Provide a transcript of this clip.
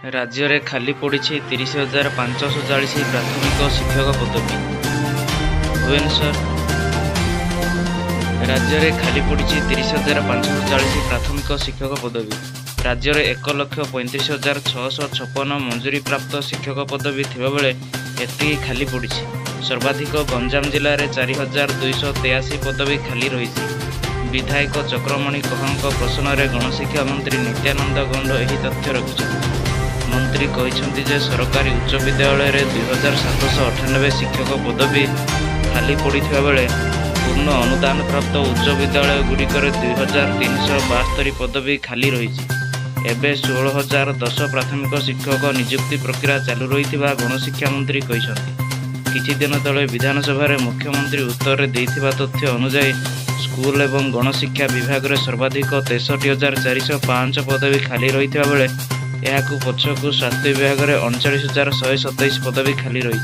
राज्य में खाली पड़ी 30,540 प्राथमिक शिक्षक पदवी। भुवनेश्वर राज्य में खाली पड़ी 30,540 प्राथमिक शिक्षक पदवी। राज्य में 1,35,656 मंजूरी प्राप्त शिक्षक पदवी थिबा बेले एतिकी खाली पड़ी। सर्वाधिक गंजाम जिले में 4,283 पदवी खाली रही। विधायक चक्रमणि कहांक प्रश्न में गणशिक्षा मंत्री नित्यानंद गौंड यह तथ्य रखिंट। मंत्री कहते जे सरकारी उच्च विद्यालय में 2,798 शिक्षक पदवी खाली पड़ी बेले पूर्ण अनुदान प्राप्त उच्च विद्यालय गुड़िक 2,372 पदवी खाली रही। एवं 16,010 प्राथमिक शिक्षक नियुक्ति प्रक्रिया चालू रही गणशिक्षा मंत्री कहते। किछि दिन तले विधानसभा मुख्यमंत्री उत्तर देइथिबा तथ्य अनुसार स्कूल एवं गणशिक्षा विभाग में सर्वाधिक 63,405 पदवी खाली रही बेले पछकू स्वास्थ्य विभाग में 39,127 पदवी खाली रही।